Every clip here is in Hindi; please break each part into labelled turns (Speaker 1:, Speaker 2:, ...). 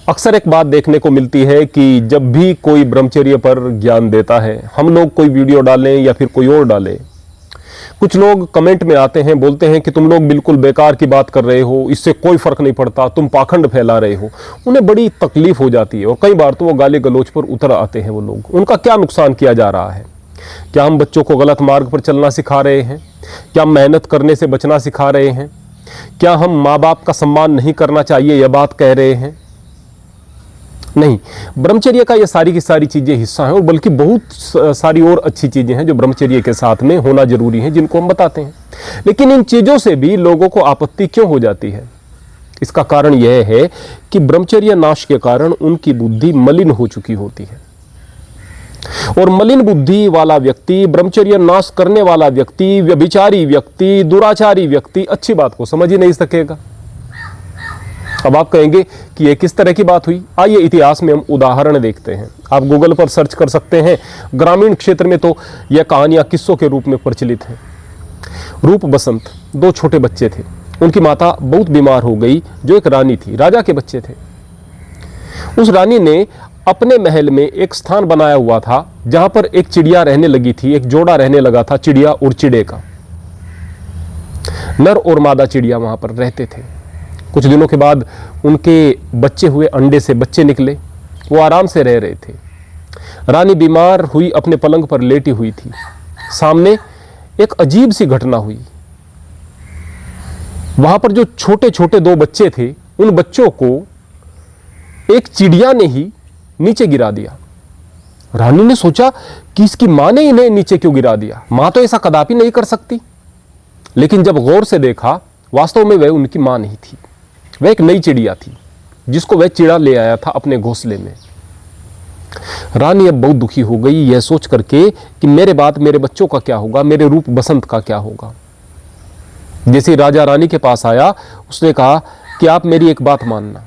Speaker 1: अक्सर एक बात देखने को मिलती है कि जब भी कोई ब्रह्मचर्य पर ज्ञान देता है, हम लोग कोई वीडियो डालें या फिर कोई और डालें, कुछ लोग कमेंट में आते हैं, बोलते हैं कि तुम लोग बिल्कुल बेकार की बात कर रहे हो, इससे कोई फर्क नहीं पड़ता, तुम पाखंड फैला रहे हो। उन्हें बड़ी तकलीफ हो जाती है और कई बार तो वो गाली गलौज पर उतर आते हैं। वो लोग, उनका क्या नुकसान किया जा रहा है? क्या हम बच्चों को गलत मार्ग पर चलना सिखा रहे हैं? क्या हम मेहनत करने से बचना सिखा रहे हैं? क्या हम माँ बाप का सम्मान नहीं करना चाहिए यह बात कह रहे हैं? नहीं, ब्रह्मचर्य का ये सारी की सारी चीजें हिस्सा हैं और बल्कि बहुत सारी और अच्छी चीजें हैं जो ब्रह्मचर्य के साथ में होना जरूरी है, जिनको हम बताते हैं। लेकिन इन चीजों से भी लोगों को आपत्ति क्यों हो जाती है? इसका कारण यह है कि ब्रह्मचर्य नाश के कारण उनकी बुद्धि मलिन हो चुकी होती है और मलिन बुद्धि वाला व्यक्ति, ब्रह्मचर्य नाश करने वाला व्यक्ति, व्यभिचारी व्यक्ति, दुराचारी व्यक्ति अच्छी बात को समझ ही नहीं सकेगा। अब आप कहेंगे कि ये किस तरह की बात हुई? आइए इतिहास में हम उदाहरण देखते हैं। आप गूगल पर सर्च कर सकते हैं। ग्रामीण क्षेत्र में तो यह कहानियां किस्सों के रूप में प्रचलित हैं। रूप बसंत, दो छोटे बच्चे थे। उनकी माता बहुत बीमार हो गई, जो एक रानी थी, राजा के बच्चे थे। उस रानी ने अपने महल में एक स्थान बनाया हुआ था जहां पर एक चिड़िया रहने लगी थी, एक जोड़ा रहने लगा था, चिड़िया और चिड़े का। नर और मादा चिड़िया वहां पर रहते थे। कुछ दिनों के बाद उनके बच्चे हुए, अंडे से बच्चे निकले। वो आराम से रह रहे थे। रानी बीमार हुई अपने पलंग पर लेटी हुई थी। सामने एक अजीब सी घटना हुई। वहां पर जो छोटे छोटे दो बच्चे थे, उन बच्चों को एक चिड़िया ने ही नीचे गिरा दिया। रानी ने सोचा कि इसकी मां ने इन्हें नीचे क्यों गिरा दिया? मां तो ऐसा कदापि नहीं कर सकती। लेकिन जब गौर से देखा, वास्तव में वह उनकी मां नहीं थी, वह एक नई चिड़िया थी जिसको वह चिड़ा ले आया था अपने घोंसले में। रानी अब बहुत दुखी हो गई यह सोच करके कि मेरे बाद मेरे बच्चों का क्या होगा, मेरे रूप बसंत का क्या होगा। जैसे राजा रानी के पास आया, उसने कहा कि आप मेरी एक बात मानना,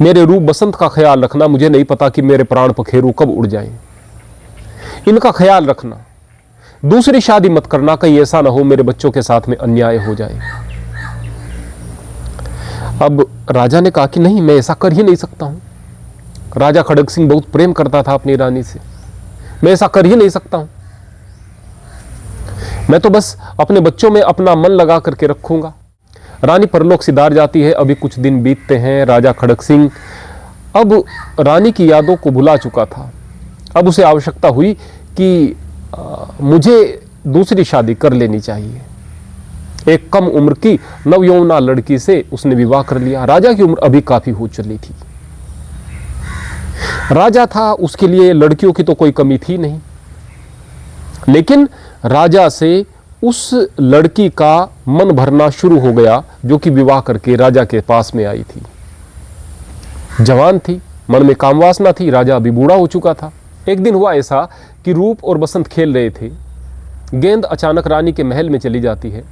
Speaker 1: मेरे रूप बसंत का ख्याल रखना। मुझे नहीं पता कि मेरे प्राण पखेरु कब उड़ जाएं, इनका ख्याल रखना। दूसरी शादी मत करना, कहीं ऐसा ना हो मेरे बच्चों के साथ में अन्याय हो जाए। अब राजा ने कहा कि नहीं, मैं ऐसा कर ही नहीं सकता हूं। राजा खड़ग सिंह बहुत प्रेम करता था अपनी रानी से, मैं ऐसा कर ही नहीं सकता हूं। मैं तो बस अपने बच्चों में अपना मन लगा करके रखूंगा। रानी परलोक सिधार जाती है। अभी कुछ दिन बीतते हैं। राजा खड़ग सिंह अब रानी की यादों को भुला चुका था। अब उसे आवश्यकता हुई कि मुझे दूसरी शादी कर लेनी चाहिए। एक कम उम्र की नवयौवना लड़की से उसने विवाह कर लिया। राजा की उम्र अभी काफी हो चली थी। राजा था, उसके लिए लड़कियों की तो कोई कमी थी नहीं। लेकिन राजा से उस लड़की का मन भरना शुरू हो गया जो कि विवाह करके राजा के पास में आई थी। जवान थी, मन में कामवासना थी। राजा अभी बूढ़ा हो चुका था। एक दिन हुआ ऐसा कि रूप और बसंत खेल रहे थे। गेंद अचानक रानी के महल में चली जाती है।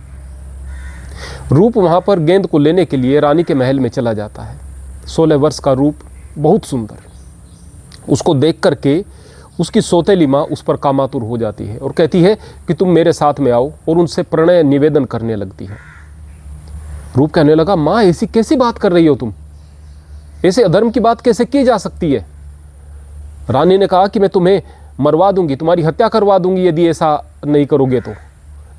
Speaker 1: रूप वहां पर गेंद को लेने के लिए रानी के महल में चला जाता है। 16 वर्ष का रूप, बहुत सुंदर। उसको देख करके उसकी सौतेली माँ उस पर कामातुर हो जाती है और कहती है कि तुम मेरे साथ में आओ, और उनसे प्रणय निवेदन करने लगती है। रूप कहने लगा, माँ ऐसी कैसी बात कर रही हो तुम? ऐसे अधर्म की बात कैसे की जा सकती है? रानी ने कहा कि मैं तुम्हें मरवा दूंगी, तुम्हारी हत्या करवा दूंगी यदि ऐसा नहीं करोगे तो।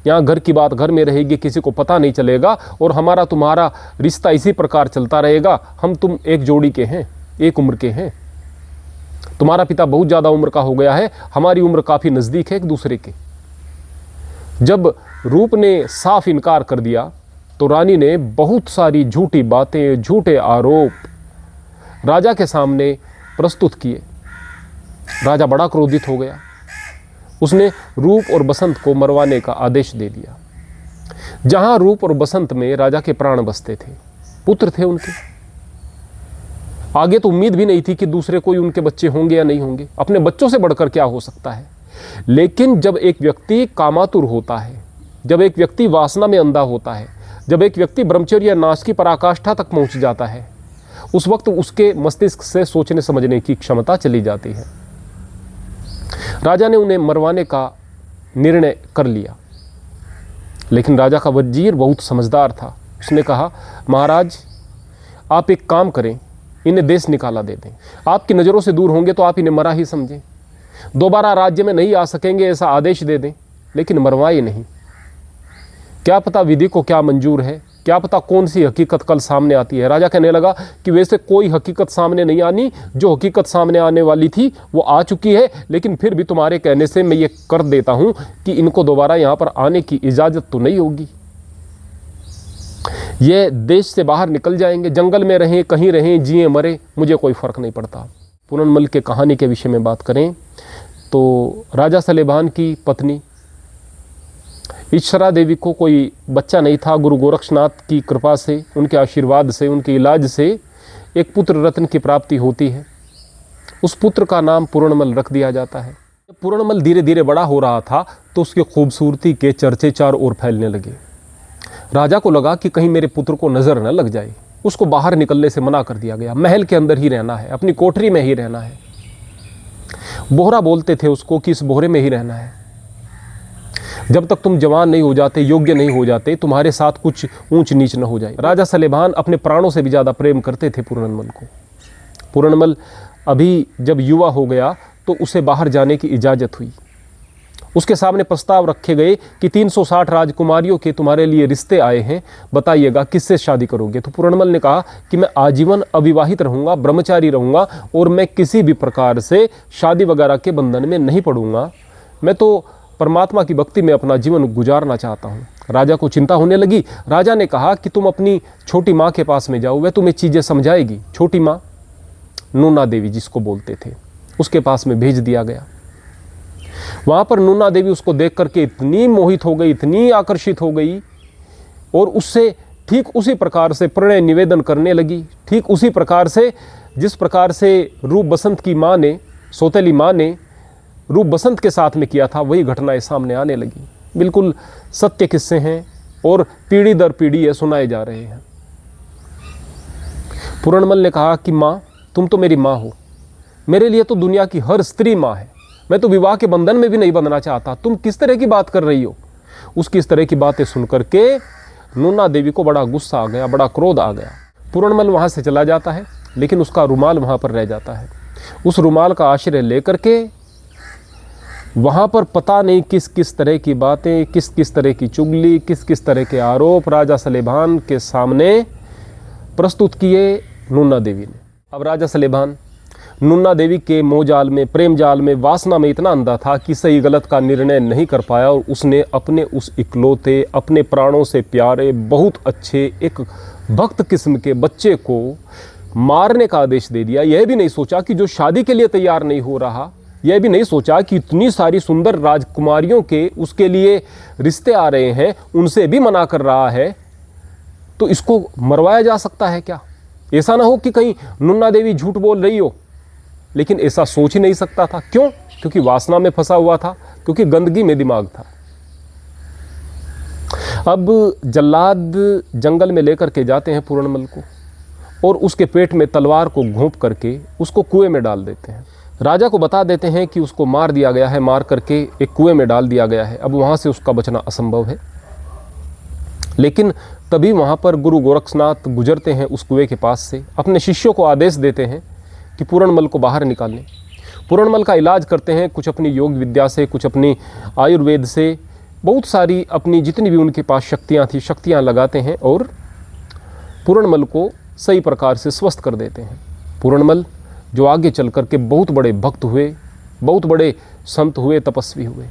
Speaker 1: यहाँ घर की बात घर में रहेगी, किसी को पता नहीं चलेगा और हमारा तुम्हारा रिश्ता इसी प्रकार चलता रहेगा। हम तुम एक जोड़ी के हैं, एक उम्र के हैं। तुम्हारा पिता बहुत ज्यादा उम्र का हो गया है, हमारी उम्र काफी नजदीक है एक दूसरे के। जब रूप ने साफ इनकार कर दिया तो रानी ने बहुत सारी झूठी बातें, झूठे आरोप राजा के सामने प्रस्तुत किए। राजा बड़ा क्रोधित हो गया। उसने रूप और बसंत को मरवाने का आदेश दे दिया। जहां रूप और बसंत में राजा के प्राण बसते थे, पुत्र थे उनके। आगे तो उम्मीद भी नहीं थी कि दूसरे कोई उनके बच्चे होंगे या नहीं होंगे। अपने बच्चों से बढ़कर क्या हो सकता है? लेकिन जब एक व्यक्ति कामातुर होता है, जब एक व्यक्ति वासना में अंधा होता है, जब एक व्यक्ति ब्रह्मचर्य नाश की पराकाष्ठा तक पहुंच जाता है, उस वक्त उसके मस्तिष्क से सोचने समझने की क्षमता चली जाती है। राजा ने उन्हें मरवाने का निर्णय कर लिया। लेकिन राजा का वजीर बहुत समझदार था। उसने कहा, महाराज आप एक काम करें, इन्हें देश निकाला दे दें। आपकी नज़रों से दूर होंगे तो आप इन्हें मरा ही समझें। दोबारा राज्य में नहीं आ सकेंगे ऐसा आदेश दे दें, लेकिन मरवाए नहीं। क्या पता विधि को क्या मंजूर है, क्या पता कौन सी हकीकत कल सामने आती है। राजा कहने लगा कि वैसे कोई हकीकत सामने नहीं आनी, जो हकीकत सामने आने वाली थी वो आ चुकी है, लेकिन फिर भी तुम्हारे कहने से मैं ये कर देता हूं कि इनको दोबारा यहाँ पर आने की इजाज़त तो नहीं होगी। ये देश से बाहर निकल जाएंगे, जंगल में रहें, कहीं रहें, जिए मरे, मुझे कोई फ़र्क नहीं पड़ता। पूरनमल के कहानी के विषय में बात करें तो राजा सलेभान की पत्नी इच्छरा देवी को कोई बच्चा नहीं था। गुरु गोरक्षनाथ की कृपा से, उनके आशीर्वाद से, उनके इलाज से एक पुत्र रत्न की प्राप्ति होती है। उस पुत्र का नाम पूर्णमल रख दिया जाता है। पूर्णमल धीरे धीरे बड़ा हो रहा था तो उसकी खूबसूरती के चर्चे चारों ओर फैलने लगे। राजा को लगा कि कहीं मेरे पुत्र को नज़र न लग जाए। उसको बाहर निकलने से मना कर दिया गया। महल के अंदर ही रहना है, अपनी कोठरी में ही रहना है। बोहरा बोलते थे उसको कि इस बोहरे में ही रहना है। जब तक तुम जवान नहीं हो जाते, योग्य नहीं हो जाते, तुम्हारे साथ कुछ ऊंच नीच न हो जाए। राजा सलेभान अपने प्राणों से भी ज़्यादा प्रेम करते थे पूर्णमल को। पूर्णमल अभी जब युवा हो गया तो उसे बाहर जाने की इजाज़त हुई। उसके सामने प्रस्ताव रखे गए कि 360 राजकुमारियों के तुम्हारे लिए रिश्ते आए हैं, बताइएगा किससे शादी करोगे। तो पूर्णमल ने कहा कि मैं आजीवन अविवाहित रहूँगा, ब्रह्मचारी रहूँगा और मैं किसी भी प्रकार से शादी वगैरह के बंधन में नहीं पड़ूंगा। मैं तो परमात्मा की भक्ति में अपना जीवन गुजारना चाहता हूँ। राजा को चिंता होने लगी। राजा ने कहा कि तुम अपनी छोटी माँ के पास में जाओ, वह तुम्हें चीज़ें समझाएगी। छोटी माँ नूना देवी जिसको बोलते थे, उसके पास में भेज दिया गया। वहाँ पर नूना देवी उसको देख करके इतनी मोहित हो गई, इतनी आकर्षित हो गई और उससे ठीक उसी प्रकार से प्रणय निवेदन करने लगी। ठीक उसी प्रकार से जिस प्रकार से रूप बसंत की माँ ने, सौतेली माँ ने रूप बसंत के साथ में किया था, वही घटनाएं सामने आने लगी। बिल्कुल सत्य किस्से हैं और पीढ़ी दर पीढ़ी ये सुनाए जा रहे हैं। पूर्णमल ने कहा कि माँ, तुम तो मेरी माँ हो, मेरे लिए तो दुनिया की हर स्त्री माँ है। मैं तो विवाह के बंधन में भी नहीं बंधना चाहता, तुम किस तरह की बात कर रही हो। उसकी इस तरह की बातें सुन करके नूना देवी को बड़ा गुस्सा आ गया, बड़ा क्रोध आ गया। पूर्णमल वहाँ से चला जाता है, लेकिन उसका रुमाल वहाँ पर रह जाता है। उस रुमाल का आश्रय लेकर के वहाँ पर पता नहीं किस किस तरह की बातें, किस किस तरह की चुगली, किस किस तरह के आरोप राजा सलेभान के सामने प्रस्तुत किए नूना देवी ने। अब राजा सलेभान नूना देवी के मोह जाल में, प्रेम जाल में, वासना में इतना अंधा था कि सही गलत का निर्णय नहीं कर पाया और उसने अपने उस इकलौते, अपने प्राणों से प्यारे, बहुत अच्छे एक भक्त किस्म के बच्चे को मारने का आदेश दे दिया। यह भी नहीं सोचा कि जो शादी के लिए तैयार नहीं हो रहा, यह भी नहीं सोचा कि इतनी सारी सुंदर राजकुमारियों के उसके लिए रिश्ते आ रहे हैं, उनसे भी मना कर रहा है, तो इसको मरवाया जा सकता है क्या। ऐसा ना हो कि कहीं नूना देवी झूठ बोल रही हो, लेकिन ऐसा सोच ही नहीं सकता था। क्यों? क्योंकि वासना में फंसा हुआ था, क्योंकि गंदगी में दिमाग था। अब जल्लाद जंगल में लेकर के जाते हैं पूर्णमल को और उसके पेट में तलवार को घोंप करके उसको कुएं में डाल देते हैं। राजा को बता देते हैं कि उसको मार दिया गया है, मार करके एक कुएं में डाल दिया गया है। अब वहाँ से उसका बचना असंभव है। लेकिन तभी वहाँ पर गुरु गोरक्षनाथ गुजरते हैं उस कुएं के पास से, अपने शिष्यों को आदेश देते हैं कि पूर्णमल को बाहर निकालें। पूर्णमल का इलाज करते हैं, कुछ अपनी योग विद्या से, कुछ अपनी आयुर्वेद से, बहुत सारी अपनी जितनी भी उनके पास शक्तियाँ थी, शक्तियाँ लगाते हैं और पूर्णमल को सही प्रकार से स्वस्थ कर देते हैं। पूर्णमल जो आगे चल कर के बहुत बड़े भक्त हुए, बहुत बड़े संत हुए, तपस्वी हुए।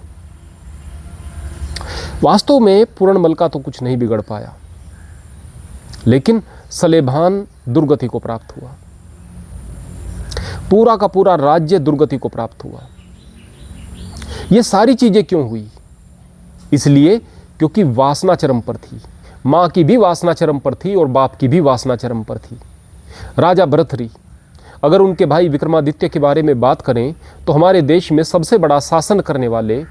Speaker 1: वास्तव में पूर्णमल का तो कुछ नहीं बिगड़ पाया, लेकिन सलेभान दुर्गति को प्राप्त हुआ। पूरा का पूरा राज्य दुर्गति को प्राप्त हुआ। ये सारी चीजें क्यों हुई? इसलिए क्योंकि वासना चरम पर थी। माँ की भी वासना चरम पर थी और बाप की भी वासना चरम पर थी। राजा भर्तृहरि, अगर उनके भाई विक्रमादित्य के बारे में बात करें तो हमारे देश में सबसे बड़ा शासन करने वाले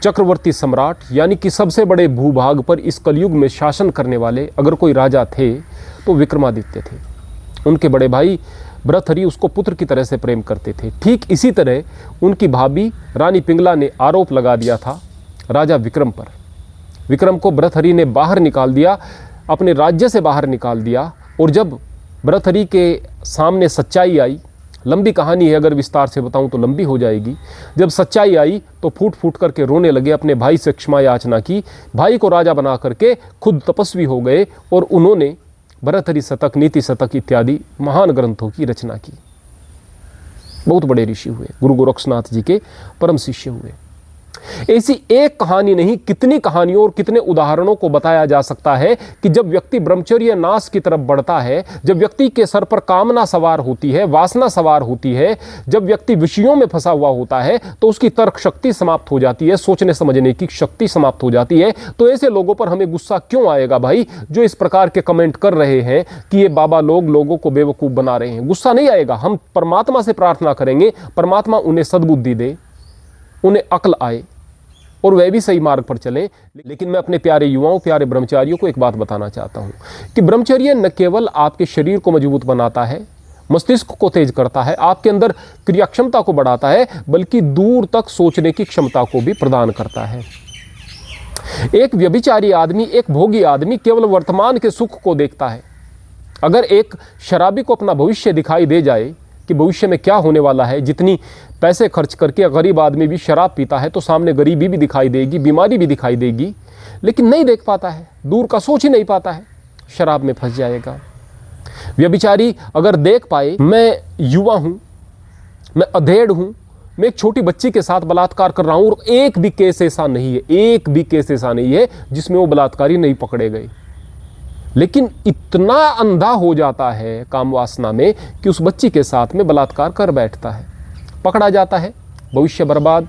Speaker 1: चक्रवर्ती सम्राट, यानी कि सबसे बड़े भूभाग पर इस कलयुग में शासन करने वाले अगर कोई राजा थे तो विक्रमादित्य थे। उनके बड़े भाई भर्तृहरि उसको पुत्र की तरह से प्रेम करते थे। ठीक इसी तरह उनकी भाभी रानी पिंगला ने आरोप लगा दिया था राजा विक्रम पर। विक्रम को भर्तृहरि ने बाहर निकाल दिया, अपने राज्य से बाहर निकाल दिया। और जब भर्तृहरि के सामने सच्चाई आई। लंबी कहानी है, अगर विस्तार से बताऊं तो लंबी हो जाएगी। जब सच्चाई आई तो फूट फूट करके रोने लगे, अपने भाई से क्षमा याचना की, भाई को राजा बना करके खुद तपस्वी हो गए और उन्होंने भर्तृहरि शतक, नीति शतक इत्यादि महान ग्रंथों की रचना की। बहुत बड़े ऋषि हुए, गुरु गोरक्षनाथ जी के परम शिष्य हुए। ऐसी एक कहानी नहीं, कितनी कहानियों और कितने उदाहरणों को बताया जा सकता है कि जब व्यक्ति ब्रह्मचर्य नाश की तरफ बढ़ता है, जब व्यक्ति के सर पर कामना सवार होती है, वासना सवार होती है, जब व्यक्ति विषयों में फंसा हुआ होता है, तो उसकी तर्क शक्ति समाप्त हो जाती है, सोचने समझने की शक्ति समाप्त हो जाती है। तो ऐसे लोगों पर हमें गुस्सा क्यों आएगा भाई, जो इस प्रकार के कमेंट कर रहे हैं कि ये बाबा लोग लोगों को बेवकूफ़ बना रहे हैं? गुस्सा नहीं आएगा। हम परमात्मा से प्रार्थना करेंगे, परमात्मा उन्हें सद्बुद्धि दे, उन्हें अक्ल आए और वह भी सही मार्ग पर चले। लेकिन मैं अपने प्यारे युवाओं, प्यारे ब्रह्मचारियों को एक बात बताना चाहता हूं कि ब्रह्मचर्य न केवल आपके शरीर को मजबूत बनाता है, मस्तिष्क को तेज करता है, आपके अंदर क्रिया क्षमता को बढ़ाता है, बल्कि दूर तक सोचने की क्षमता को भी प्रदान करता है। एक व्यभिचारी आदमी, एक भोगी आदमी केवल वर्तमान के सुख को देखता है। अगर एक शराबी को अपना भविष्य दिखाई दे जाए कि भविष्य में क्या होने वाला है, जितनी पैसे खर्च करके गरीब आदमी भी शराब पीता है तो सामने गरीबी भी दिखाई देगी, बीमारी भी दिखाई देगी, लेकिन नहीं देख पाता है, दूर का सोच ही नहीं पाता है, शराब में फंस जाएगा। व्यभिचारी अगर देख पाए, मैं युवा हूँ, मैं अधेड़ हूँ, मैं एक छोटी बच्ची के साथ बलात्कार कर रहा हूँ और एक भी केस ऐसा नहीं है, एक भी केस ऐसा नहीं है जिसमें वो बलात्कारी नहीं पकड़े गए, लेकिन इतना अंधा हो जाता है काम वासना में कि उस बच्ची के साथ में बलात्कार कर बैठता है, पकड़ा जाता है, भविष्य बर्बाद,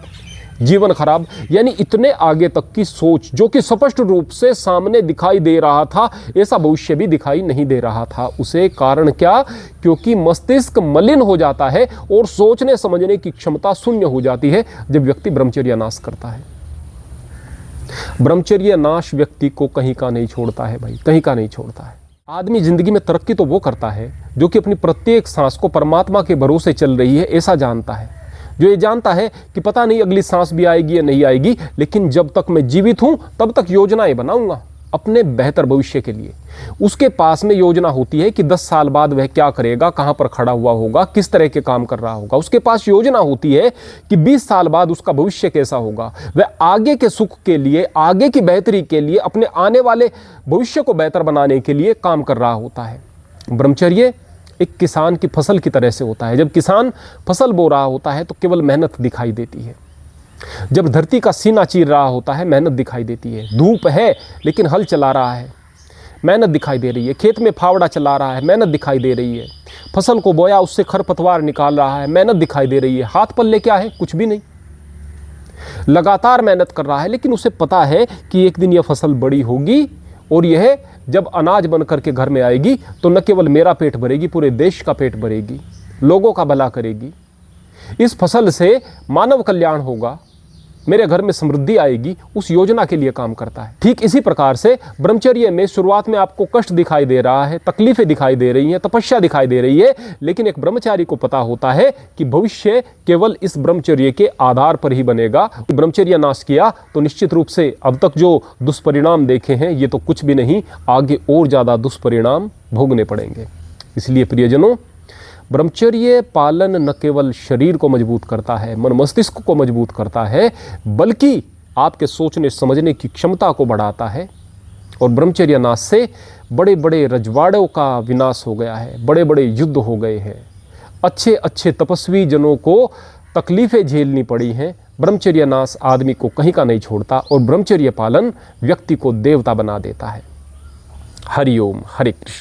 Speaker 1: जीवन खराब। यानी इतने आगे तक की सोच, जो कि स्पष्ट रूप से सामने दिखाई दे रहा था, ऐसा भविष्य भी दिखाई नहीं दे रहा था उसे। कारण क्या? क्योंकि मस्तिष्क मलिन हो जाता है और सोचने समझने की क्षमता शून्य हो जाती है जब व्यक्ति ब्रह्मचर्य नाश करता है। ब्रह्मचर्य नाश व्यक्ति को कहीं का नहीं छोड़ता है भाई, कहीं का नहीं छोड़ता है। आदमी जिंदगी में तरक्की तो वो करता है जो कि अपनी प्रत्येक सांस को परमात्मा के भरोसे चल रही है ऐसा जानता है, जो ये जानता है कि पता नहीं अगली सांस भी आएगी या नहीं आएगी, लेकिन जब तक मैं जीवित हूं तब तक योजनाएं बनाऊंगा अपने बेहतर भविष्य के लिए। उसके पास में योजना होती है कि 10 साल बाद वह क्या करेगा, कहां पर खड़ा हुआ होगा, किस तरह के काम कर रहा होगा। उसके पास योजना होती है कि 20 साल बाद उसका भविष्य कैसा होगा। वह आगे के सुख के लिए, आगे की बेहतरी के लिए, अपने आने वाले भविष्य को बेहतर बनाने के लिए काम कर रहा होता है। ब्रह्मचर्य एक किसान की फसल की तरह से होता है। जब किसान फसल बो रहा होता है तो केवल मेहनत दिखाई देती है। जब धरती का सीना चीर रहा होता है, मेहनत दिखाई देती है। धूप है लेकिन हल चला रहा है, मेहनत दिखाई दे रही है। खेत में फावड़ा चला रहा है, मेहनत दिखाई दे रही है। फसल को बोया, उससे खरपतवार निकाल रहा है, मेहनत दिखाई दे रही है। हाथ पल्ले क्या है? कुछ भी नहीं। लगातार मेहनत कर रहा है, लेकिन उसे पता है कि एक दिन यह फसल बड़ी होगी और यह जब अनाज बन करके घर में आएगी तो न केवल मेरा पेट भरेगी, पूरे देश का पेट भरेगी, लोगों का भला करेगी। इस फसल से मानव कल्याण होगा, मेरे घर में समृद्धि आएगी, उस योजना के लिए काम करता है। ठीक इसी प्रकार से ब्रह्मचर्य में शुरुआत में आपको कष्ट दिखाई दे रहा है, तकलीफें दिखाई दे रही हैं, तपस्या दिखाई दे रही है, लेकिन एक ब्रह्मचारी को पता होता है कि भविष्य केवल इस ब्रह्मचर्य के आधार पर ही बनेगा। ब्रह्मचर्य नाश किया तो निश्चित रूप से अब तक जो दुष्परिणाम देखे हैं ये तो कुछ भी नहीं, आगे और ज़्यादा दुष्परिणाम भोगने पड़ेंगे। इसलिए प्रियजनों, ब्रह्मचर्य पालन न केवल शरीर को मजबूत करता है, मन मस्तिष्क को मजबूत करता है, बल्कि आपके सोचने समझने की क्षमता को बढ़ाता है। और ब्रह्मचर्य नाश से बड़े बड़े रजवाड़ों का विनाश हो गया है, बड़े बड़े युद्ध हो गए हैं, अच्छे अच्छे तपस्वी जनों को तकलीफ़ें झेलनी पड़ी हैं। ब्रह्मचर्य नाश आदमी को कहीं का नहीं छोड़ता और ब्रह्मचर्य पालन व्यक्ति को देवता बना देता है। हरि ओम, हरे कृष्ण।